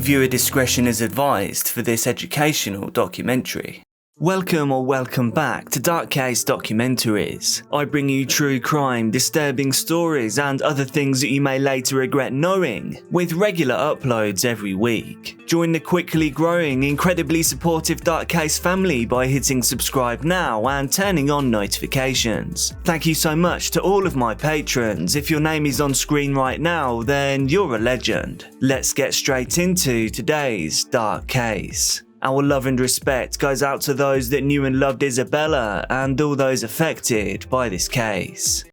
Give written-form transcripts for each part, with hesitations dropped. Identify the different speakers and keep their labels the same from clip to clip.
Speaker 1: Viewer discretion is advised for this educational documentary. Welcome or welcome back to CASE Documentaries. I bring you true crime, disturbing stories and other things that you may later regret knowing, with regular uploads every week. Join the quickly growing, incredibly supportive CASE family by hitting subscribe now and turning on notifications. Thank you so much to all of my patrons. If your name is on screen right now, then you're a legend. Let's get straight into today's Dark Case. Our love and respect goes out to those that knew and loved Isabella and all those affected by this case.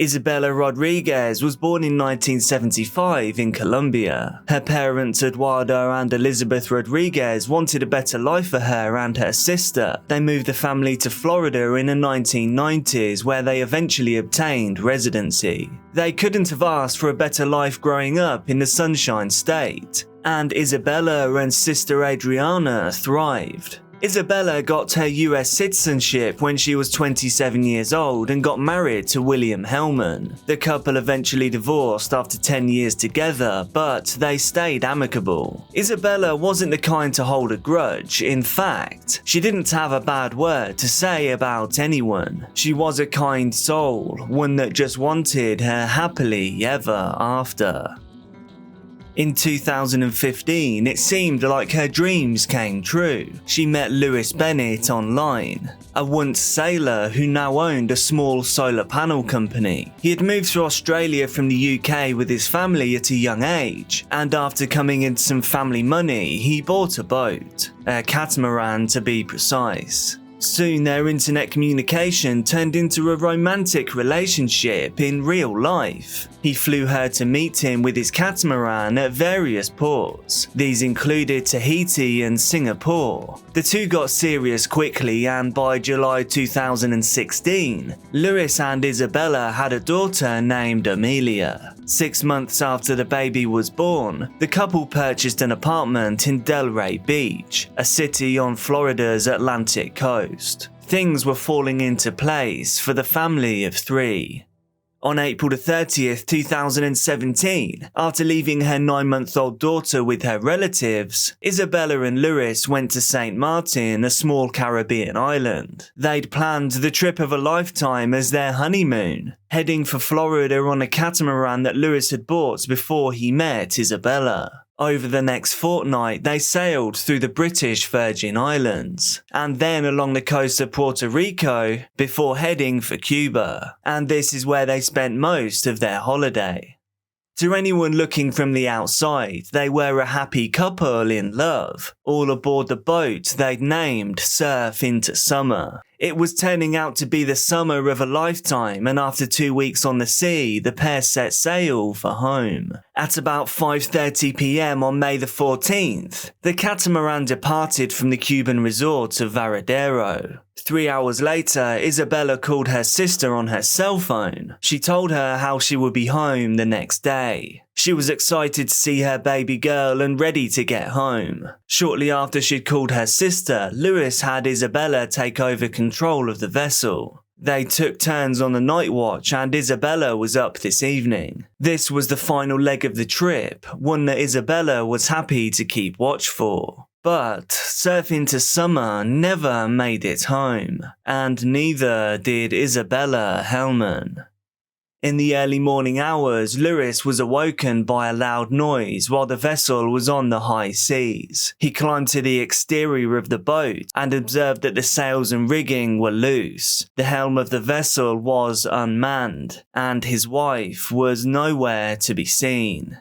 Speaker 1: Isabella Rodriguez was born in 1975 in Colombia. Her parents, Eduardo and Elizabeth Rodriguez, wanted a better life for her and her sister. They moved the family to Florida in the 1990s, where they eventually obtained residency. They couldn't have asked for a better life growing up in the Sunshine State, and Isabella and sister Adriana thrived. Isabella got her US citizenship when she was 27 years old and got married to William Hellman. The couple eventually divorced after 10 years together, but they stayed amicable. Isabella wasn't the kind to hold a grudge. In fact, she didn't have a bad word to say about anyone. She was a kind soul, one that just wanted her happily ever after. In 2015, it seemed like her dreams came true. She met Lewis Bennet online, a once sailor who now owned a small solar panel company. He had moved to Australia from the UK with his family at a young age, and after coming into some family money, he bought a boat, a catamaran to be precise. Soon their internet communication turned into a romantic relationship in real life. He flew her to meet him with his catamaran at various ports. These included Tahiti and Singapore. The two got serious quickly, and by July 2016, Lewis and Isabella had a daughter named Amelia. 6 months after the baby was born, the couple purchased an apartment in Delray Beach, a city on Florida's Atlantic coast. Things were falling into place for the family of three. On April 30th, 2017, after leaving her 9-month-old daughter with her relatives, Isabella and Lewis went to St. Martin, a small Caribbean island. They'd planned the trip of a lifetime as their honeymoon, heading for Florida on a catamaran that Lewis had bought before he met Isabella. Over the next fortnight, they sailed through the British Virgin Islands, and then along the coast of Puerto Rico, before heading for Cuba. And this is where they spent most of their holiday. To anyone looking from the outside, they were a happy couple in love, all aboard the boat they'd named Surf into Summer. It was turning out to be the summer of a lifetime, and after 2 weeks on the sea, the pair set sail for home. At about 5:30 p.m. on May the 14th, the catamaran departed from the Cuban resort of Varadero. 3 hours later, Isabella called her sister on her cell phone. She told her how she would be home the next day. She was excited to see her baby girl and ready to get home. Shortly after she'd called her sister, Lewis had Isabella take over control of the vessel. They took turns on the night watch, and Isabella was up this evening. This was the final leg of the trip, one that Isabella was happy to keep watch for. But Surf into Summer never made it home, and neither did Isabella Hellman. In the early morning hours, Lewis was awoken by a loud noise while the vessel was on the high seas. He climbed to the exterior of the boat and observed that the sails and rigging were loose. The helm of the vessel was unmanned, and his wife was nowhere to be seen.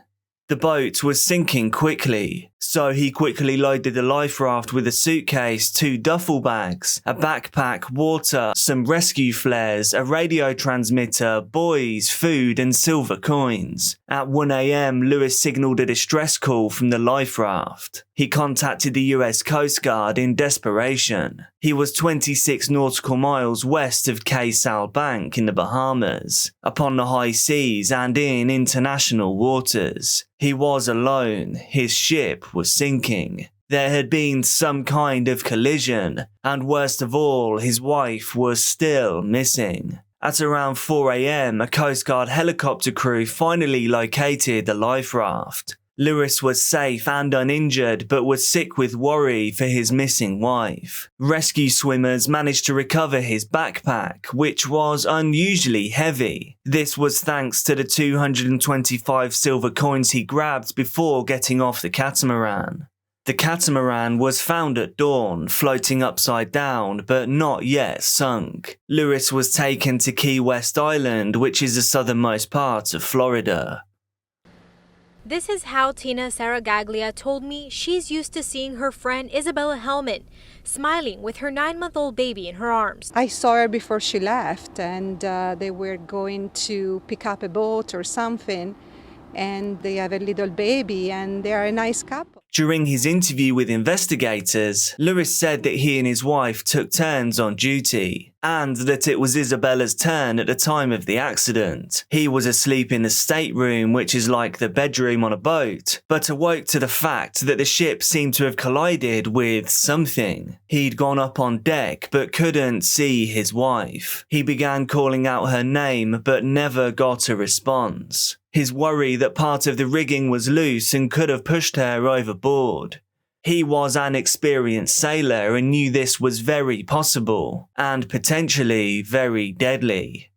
Speaker 1: The boat was sinking quickly, so he quickly loaded the life raft with a suitcase, 2 duffel bags, a backpack, water, some rescue flares, a radio transmitter, buoys, food and silver coins. At 1 a.m, Lewis signalled a distress call from the life raft. He contacted the US Coast Guard in desperation. He was 26 nautical miles west of Cape Bank in the Bahamas, upon the high seas and in international waters. He was alone. His ship was sinking. There had been some kind of collision, and worst of all, his wife was still missing. At around 4 a.m, a Coast Guard helicopter crew finally located the life raft. Lewis was safe and uninjured, but was sick with worry for his missing wife. Rescue swimmers managed to recover his backpack, which was unusually heavy. This was thanks to the 225 silver coins he grabbed before getting off the catamaran. The catamaran was found at dawn, floating upside down, but not yet sunk. Lewis was taken to Key West Island, which is the southernmost part of Florida.
Speaker 2: This is how Tina Saragaglia told me she's used to seeing her friend Isabella Hellman smiling with her 9-month-old baby in her arms.
Speaker 3: I saw her before she left, and they were going to pick up a boat or something, and they have a little baby, and they are a nice couple.
Speaker 1: During his interview with investigators, Lewis said that he and his wife took turns on duty, and that it was Isabella's turn at the time of the accident. He was asleep in the stateroom, which is like the bedroom on a boat, but awoke to the fact that the ship seemed to have collided with something. He'd gone up on deck, but couldn't see his wife. He began calling out her name, but never got a response. His worry that part of the rigging was loose and could have pushed her overboard. He was an experienced sailor and knew this was very possible, and potentially very deadly.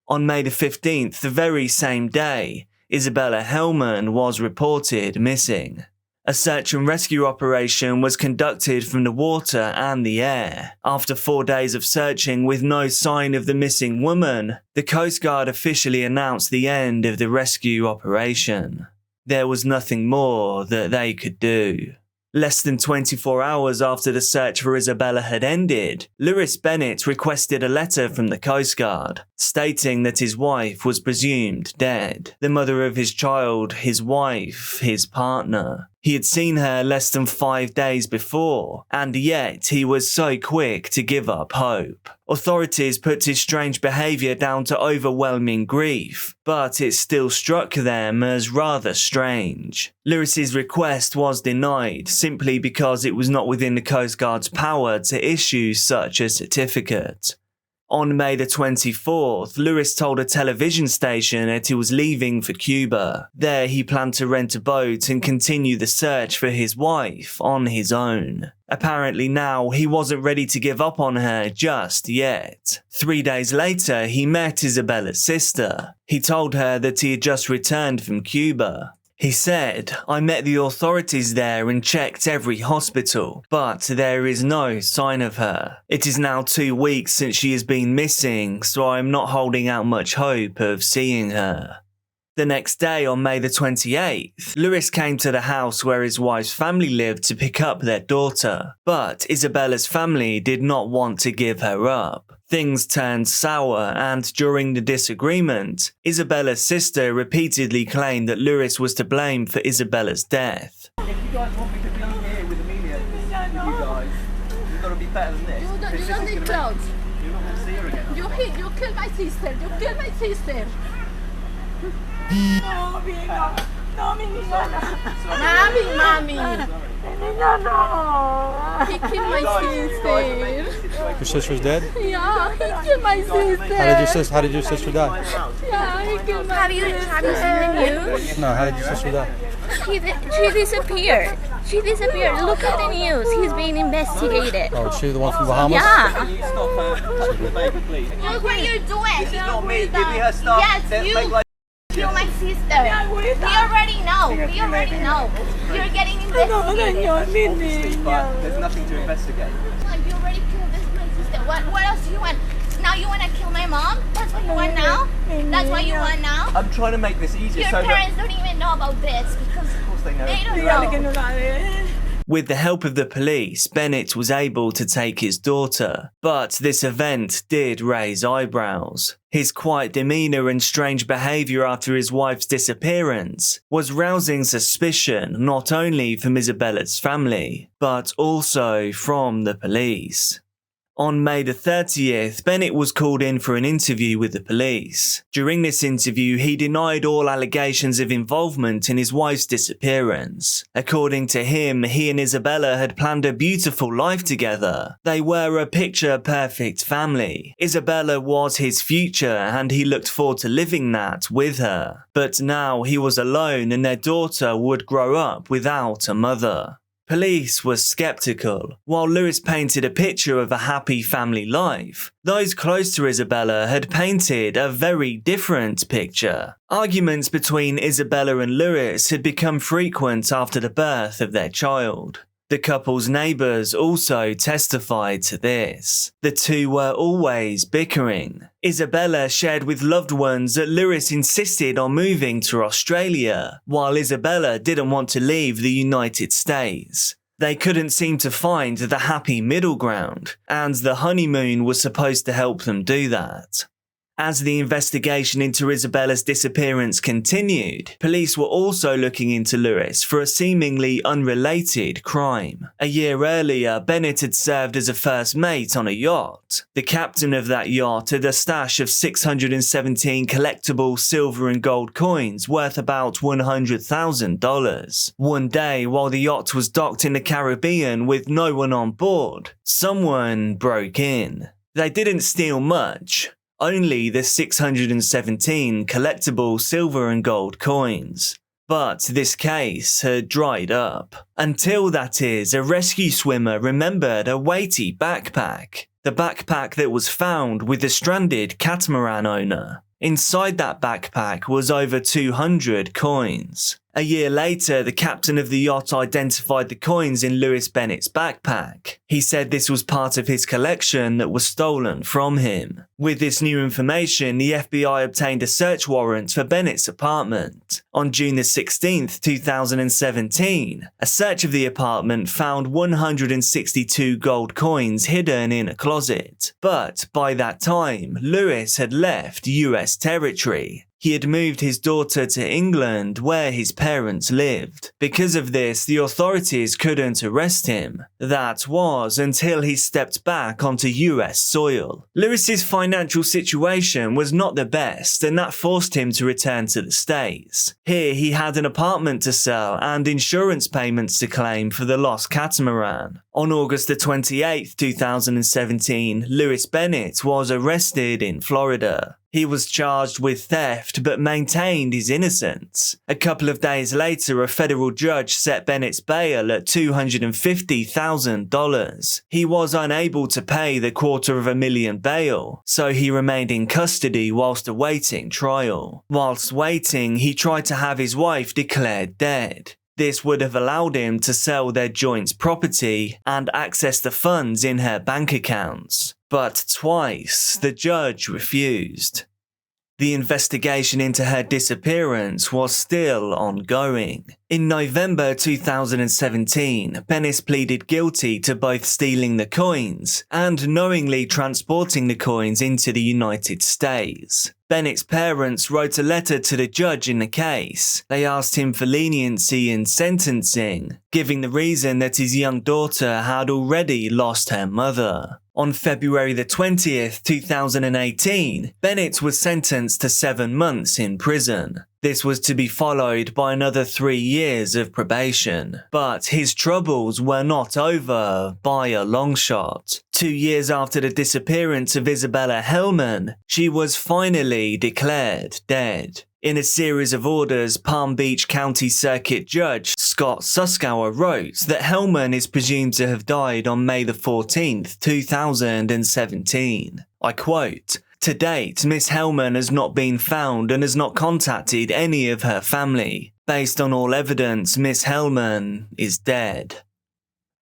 Speaker 1: On May the 15th, the very same day, Isabella Hellman was reported missing. A search and rescue operation was conducted from the water and the air. After 4 days of searching with no sign of the missing woman, the Coast Guard officially announced the end of the rescue operation. There was nothing more that they could do. Less than 24 hours after the search for Isabella had ended, Lewis Bennet requested a letter from the Coast Guard, stating that his wife was presumed dead. The mother of his child, his wife, his partner. He had seen her less than 5 days before, and yet he was so quick to give up hope. Authorities put his strange behaviour down to overwhelming grief, but it still struck them as rather strange. Lewis's request was denied simply because it was not within the Coast Guard's power to issue such a certificate. On May the 24th, Lewis told a television station that he was leaving for Cuba. There he planned to rent a boat and continue the search for his wife on his own. Apparently now he wasn't ready to give up on her just yet. 3 days later, he met Isabella's sister. He told her that he had just returned from Cuba. He said, "I met the authorities there and checked every hospital, but there is no sign of her. It is now 2 weeks since she has been missing, so I am not holding out much hope of seeing her." The next day, on May the 28th, Lewis came to the house where his wife's family lived to pick up their daughter, but Isabella's family did not want to give her up. Things turned sour, and during the disagreement, Isabella's sister repeatedly claimed that Lewis was to blame for Isabella's death.
Speaker 4: If you guys want me to be here with Amelia, with you guys, you've got to be better than this.
Speaker 5: You don't need clothes.
Speaker 4: You're not going to see her again.
Speaker 5: You killed my sister. You killed my sister. No, Vino. No, mi niña, no. Mami. Mi niña, no. He killed my sister.
Speaker 6: Your sister's dead?
Speaker 5: Yeah, he killed my sister.
Speaker 6: How did your sister die?
Speaker 5: Yeah, he killed my
Speaker 7: Have you seen the news?
Speaker 6: No, how did your sister die?
Speaker 7: She disappeared. She disappeared. Look at the news. He's being investigated.
Speaker 6: Oh, is she the one from Bahamas?
Speaker 7: Yeah.
Speaker 4: Can you stop touching the baby, please?
Speaker 7: Look what you're doing.
Speaker 4: This is not me. Give me her stuff.
Speaker 7: Yes, you kill my sister. We already know. We already know. You're getting investigated.
Speaker 4: But there's nothing to investigate.
Speaker 7: You already killed my sister. What else do you want? Now you want to kill my mom? That's what you want now? That's what you want now?
Speaker 4: I'm trying to make this easier
Speaker 7: Your
Speaker 4: so
Speaker 7: parents don't even know about this because
Speaker 4: of course they know.
Speaker 7: they don't know.
Speaker 1: With the help of the police, Bennet was able to take his daughter, but this event did raise eyebrows. His quiet demeanour and strange behaviour after his wife's disappearance was rousing suspicion not only from Isabella's family, but also from the police. On May the 30th, Bennet was called in for an interview with the police. During this interview, he denied all allegations of involvement in his wife's disappearance. According to him, he and Isabella had planned a beautiful life together. They were a picture-perfect family. Isabella was his future and he looked forward to living that with her. But now he was alone and their daughter would grow up without a mother. Police were skeptical. While Lewis painted a picture of a happy family life, those close to Isabella had painted a very different picture. Arguments between Isabella and Lewis had become frequent after the birth of their child. The couple's neighbours also testified to this. The two were always bickering. Isabella shared with loved ones that Lewis insisted on moving to Australia, while Isabella didn't want to leave the United States. They couldn't seem to find the happy middle ground, and the honeymoon was supposed to help them do that. As the investigation into Isabella's disappearance continued, police were also looking into Lewis for a seemingly unrelated crime. A year earlier, Bennet had served as a first mate on a yacht. The captain of that yacht had a stash of 617 collectible silver and gold coins worth about $100,000. One day, while the yacht was docked in the Caribbean with no one on board, someone broke in. They didn't steal much. Only the 617 collectible silver and gold coins. But this case had dried up. Until, that is, a rescue swimmer remembered a weighty backpack. The backpack that was found with the stranded catamaran owner. Inside that backpack was over 200 coins. A year later, the captain of the yacht identified the coins in Lewis Bennet's backpack. He said this was part of his collection that was stolen from him. With this new information, the FBI obtained a search warrant for Bennett's apartment. On June 16, 2017, a search of the apartment found 162 gold coins hidden in a closet. But by that time, Lewis had left US territory. He had moved his daughter to England, where his parents lived. Because of this, the authorities couldn't arrest him. That was until he stepped back onto US soil. Lewis's financial situation was not the best, and that forced him to return to the States. Here, he had an apartment to sell and insurance payments to claim for the lost catamaran. On August 28, 2017, Lewis Bennet was arrested in Florida. He was charged with theft but maintained his innocence. A couple of days later, a federal judge set Bennett's bail at $250,000. He was unable to pay the $250,000 bail, so he remained in custody whilst awaiting trial. Whilst waiting, he tried to have his wife declared dead. This would have allowed him to sell their joint property and access the funds in her bank accounts. But twice, the judge refused. The investigation into her disappearance was still ongoing. In November 2017, Bennet pleaded guilty to both stealing the coins and knowingly transporting the coins into the United States. Bennet's parents wrote a letter to the judge in the case. They asked him for leniency in sentencing, giving the reason that his young daughter had already lost her mother. On February 20th, 2018, Bennet was sentenced to 7 months in prison. This was to be followed by another 3 years of probation. But his troubles were not over by a long shot. 2 years after the disappearance of Isabella Hellman, she was finally declared dead. In a series of orders, Palm Beach County Circuit Judge Scott Suskauer wrote that Hellman is presumed to have died on May 14th, 2017. I quote, "To date, Miss Hellman has not been found and has not contacted any of her family. Based on all evidence, Miss Hellman is dead."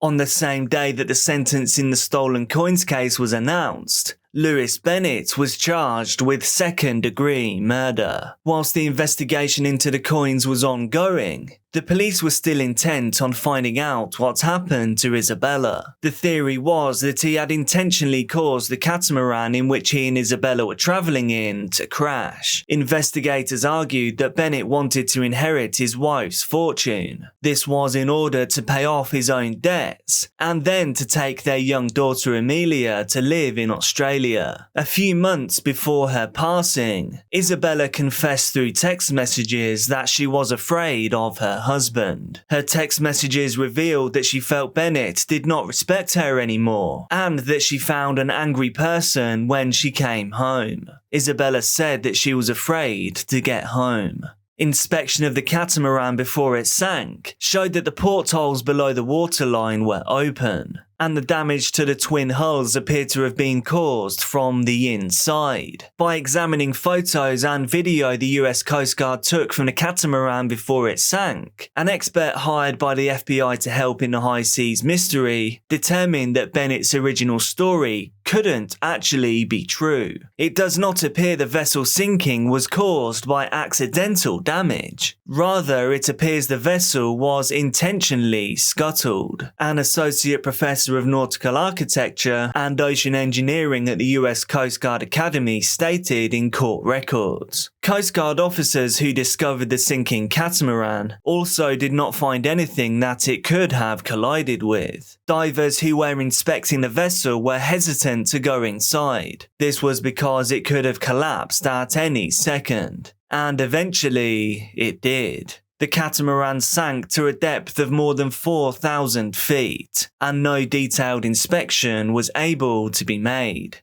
Speaker 1: On the same day that the sentence in the stolen coins case was announced, Lewis Bennet was charged with second-degree murder. Whilst the investigation into the coins was ongoing, The police were still intent on finding out what happened to Isabella. The theory was that he had intentionally caused the catamaran in which he and Isabella were travelling in to crash. Investigators argued that Bennet wanted to inherit his wife's fortune. This was in order to pay off his own debts, and then to take their young daughter Amelia to live in Australia. A few months before her passing, Isabella confessed through text messages that she was afraid of her husband. Her text messages revealed that she felt Bennet did not respect her anymore, and that she found an angry person when she came home. Isabella said that she was afraid to get home. Inspection of the catamaran before it sank showed that the portholes below the waterline were open, and the damage to the twin hulls appeared to have been caused from the inside. By examining photos and video the US Coast Guard took from the catamaran before it sank, an expert hired by the FBI to help in the high seas mystery determined that Bennet's original story couldn't actually be true. It does not appear the vessel sinking was caused by accidental damage. Rather, it appears the vessel was intentionally scuttled. An associate professor of nautical architecture and ocean engineering at the US Coast Guard Academy stated in court records. Coast Guard officers who discovered the sinking catamaran also did not find anything that it could have collided with. Divers who were inspecting the vessel were hesitant to go inside. This was because it could have collapsed at any second. And eventually, it did. The catamaran sank to a depth of more than 4,000 feet, and no detailed inspection was able to be made.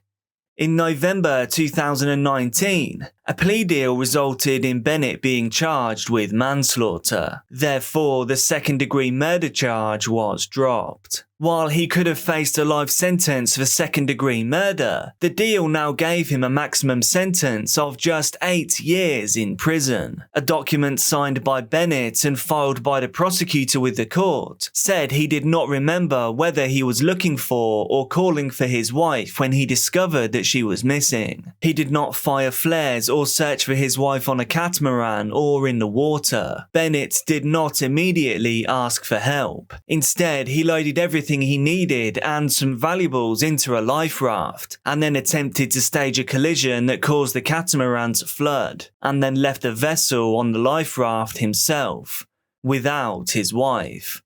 Speaker 1: In November 2019, a plea deal resulted in Bennet being charged with manslaughter. Therefore, the second-degree murder charge was dropped. While he could have faced a life sentence for second-degree murder, the deal now gave him a maximum sentence of just 8 years in prison. A document signed by Bennet and filed by the prosecutor with the court said he did not remember whether he was looking for or calling for his wife when he discovered that she was missing. He did not fire flares or search for his wife on a catamaran or in the water. Bennet did not immediately ask for help. Instead, he loaded everything he needed and some valuables into a life raft, and then attempted to stage a collision that caused the catamaran to flood, and then left the vessel on the life raft himself, without his wife.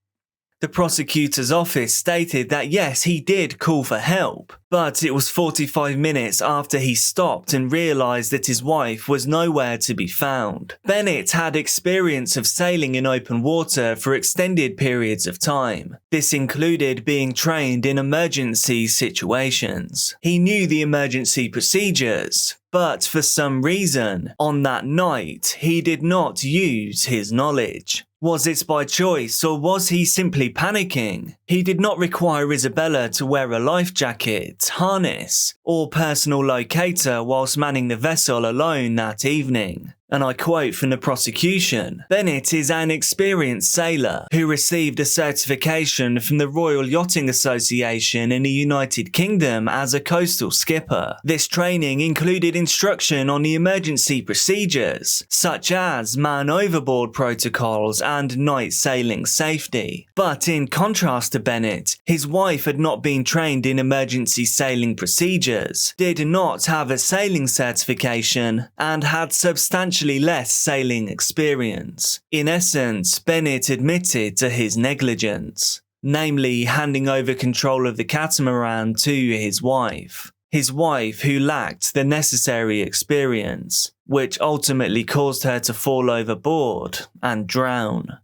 Speaker 1: The prosecutor's office stated that yes, he did call for help, but it was 45 minutes after he stopped and realised that his wife was nowhere to be found. Bennet had experience of sailing in open water for extended periods of time. This included being trained in emergency situations. He knew the emergency procedures, but for some reason, on that night, he did not use his knowledge. Was it by choice, or was he simply panicking? He did not require Isabella to wear a life jacket, harness, or personal locator whilst manning the vessel alone that evening. And I quote from the prosecution, "Bennet is an experienced sailor who received a certification from the Royal Yachting Association in the United Kingdom as a coastal skipper. This training included instruction on the emergency procedures, such as man overboard protocols and night sailing safety." But in contrast to Bennet, his wife had not been trained in emergency sailing procedures, did not have a sailing certification, and had substantially less sailing experience. In essence, Bennet admitted to his negligence, namely handing over control of the catamaran to his wife who lacked the necessary experience, which ultimately caused her to fall overboard and drown.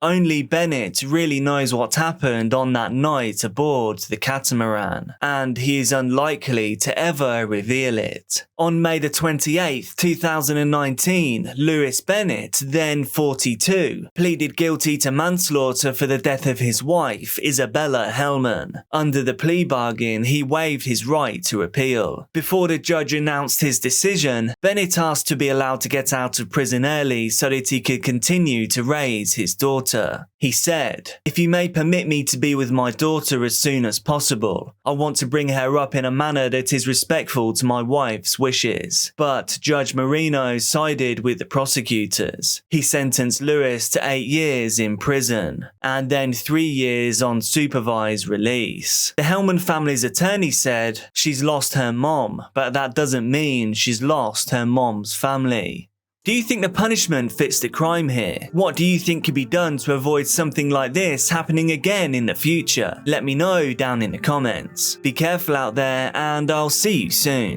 Speaker 1: Only Bennet really knows what happened on that night aboard the catamaran, and he is unlikely to ever reveal it. On May the 28th, 2019, Lewis Bennet, then 42, pleaded guilty to manslaughter for the death of his wife, Isabella Hellman. Under the plea bargain, he waived his right to appeal. Before the judge announced his decision, Bennet asked to be allowed to get out of prison early so that he could continue to raise his daughter. daughter. He said, "If you may permit me to be with my daughter as soon as possible, I want to bring her up in a manner that is respectful to my wife's wishes." But Judge Marino sided with the prosecutors. He sentenced Lewis to 8 years in prison, and then 3 years on supervised release. The Hellman family's attorney said, "She's lost her mom, but that doesn't mean she's lost her mom's family." Do you think the punishment fits the crime here? What do you think could be done to avoid something like this happening again in the future? Let me know down in the comments. Be careful out there, and I'll see you soon.